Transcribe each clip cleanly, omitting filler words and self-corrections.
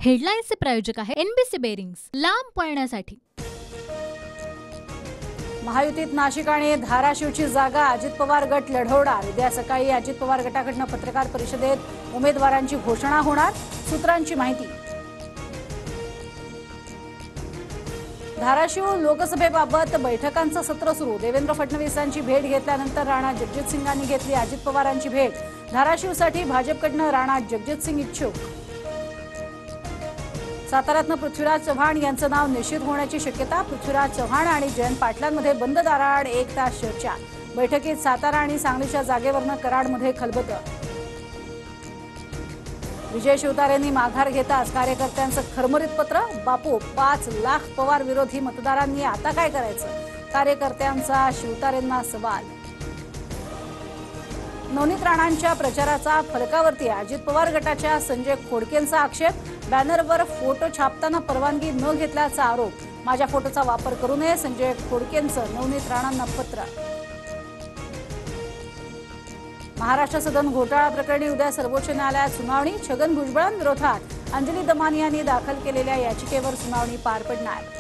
हेडलाईन्सचे प्रायोजक आहे NBC bearings, लांब पळण्यासाठी। महायुतीत नाशिक आणि धाराशिवची जागा अजित पवार गट लढवणार। उद्या सकाळी अजित पवार गटाकडून पत्रकार परिषदेत उमेदवारांची घोषणा होणार, सूत्रांची माहिती। धाराशिव लोकसभेबाबत बैठकांचं सत्र सुरू। देवेंद्र फडणवीसांची भेट घेतल्यानंतर राणा जगजितसिंगांनी घेतली अजित पवारांची भेट। धाराशिवसाठी भाजपकडून राणा जगजितसिंग इच्छुक। साताऱ्यातनं पृथ्वीराज चव्हाण यांचं नाव निश्चित होण्याची शक्यता। पृथ्वीराज चव्हाण आणि जयंत पाटलांमध्ये बंद दाराआड 1 तास चर्चा। बैठकीत सातारा आणि सांगलीच्या जागेवरनं कराडमध्ये खलबतं। विजय शिवतारेंनी माघार घेताच कार्यकर्त्यांचं खरमरीत पत्र। बापू 5 लाख पवार विरोधी मतदारांनी आता काय करायचं, कार्यकर्त्यांचा शिवतारेंना सवाल। नवनीत राणांच्या प्रचाराचा फलकावरती अजित पवार गटाच्या संजय खोडकेंचा आक्षेप। बॅनरवर फोटो छापताना परवानगी न घेतल्याचा आरोप। माझ्या फोटोचा वापर करू नये, संजय खोडकेंचं नवनीत राणांना पत्र। महाराष्ट्र सदन घोटाळा प्रकरणी उद्या सर्वोच्च न्यायालयात सुनावणी। छगन भुजबळांविरोधात अंजली दमानी यांनी दाखल केलेल्या याचिकेवर सुनावणी पार पडणार।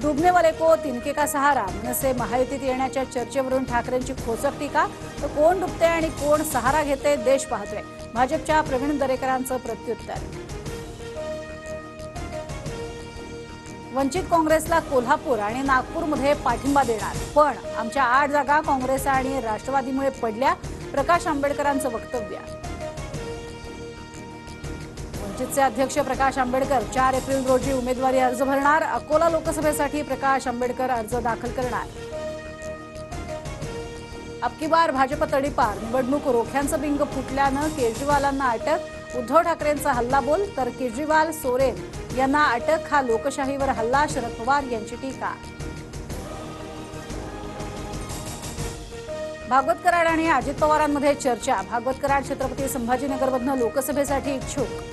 डूबने वाले को तिनके का सहारा, मनसे महायुतीत येण्याच्या चर्चेवरून ठाकरेंची खोचक टीका। तर कोण डुबते आणि कोण सहारा घेते देश पाहतोय, भाजपच्या प्रवीण दरेकरांचं प्रत्युत्तर। वंचित काँग्रेसला कोल्हापूर आणि नागपूरमध्ये पाठिंबा देणार, पण आमच्या 8 जागा काँग्रेस आणि राष्ट्रवादीमुळे पडल्या, प्रकाश आंबेडकरांचं वक्तव्य। वंचितचे अध्यक्ष प्रकाश आंबेडकर 4 एप्रिल रोजी उमेदवारी अर्ज भरणार। अकोला लोकसभेसाठी प्रकाश आंबेडकर अर्ज दाखल करणार। अबकी बार भाजप तडीपार, निवडणूक रोख्यांचं बिंग फुटल्यानं केजरीवालांना अटक। उद्धव ठाकरेंचा हल्लाबोल, तर केजरीवाल सोरेन यांना अटक। हा लोकशाहीवर हल्ला, शरद पवार यांची टीका। भागवत कराड आणि अजित पवारांमध्ये चर्चा। भागवत कराड छत्रपती संभाजीनगरमधनं लोकसभेसाठी इच्छुक।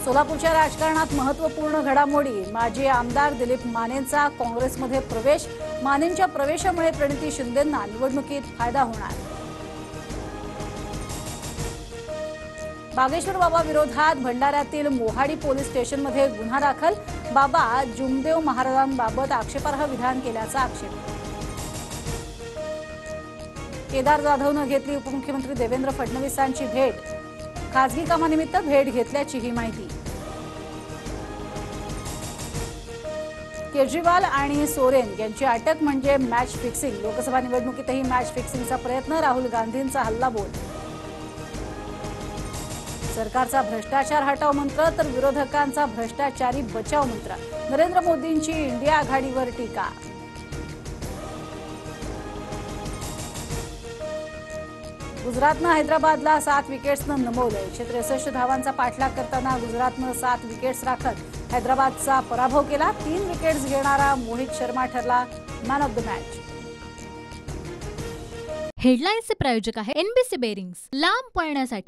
सोलापूरच्या राजकारणात महत्त्वपूर्ण घडामोडी। माजी आमदार दिलीप मानेंचा काँग्रेसमध्ये प्रवेश। मानेंच्या प्रवेशामुळे प्रणिती शिंदेंना निवडणुकीत फायदा होणार। बागेश्वर बाबा विरोधात भंडाऱ्यातील मोहाडी पोलीस स्टेशनमध्ये गुन्हा दाखल। बाबा जुमदेव महाराजांबाबत आक्षेपार्ह विधान केल्याचा आक्षेप। केदार जाधवनं घेतली उपमुख्यमंत्री देवेंद्र फडणवीसांची भेट। खासगी कामानिमित्त भेट घेतल्याची ही माहिती। केजरीवाल आणि सोरेन यांची अटक म्हणजे मॅच फिक्सिंग। लोकसभा निवडणुकीतही मॅच फिक्सिंगचा प्रयत्न। राहुल गांधींचा हल्लाबोल। सरकारचा भ्रष्टाचार हटाव मंत्र, तर विरोधकांचा भ्रष्टाचारी बचाव मंत्र। नरेंद्र मोदींची इंडिया आघाडीवर टीका। गुजरातनं हैदराबादला 7 विकेट्सनं नमवलंय। 163 धावांचा पाठलाग करताना गुजरातनं 7 विकेट्स राखत हैदराबादचा पराभव केला। 3 विकेट्स घेणारा मोहित शर्मा ठरला मॅन ऑफ द मॅच। हेडलाईन्सचे प्रायोजक आहे एनबीसी बेरिंग्स, लांब पळण्यासाठी।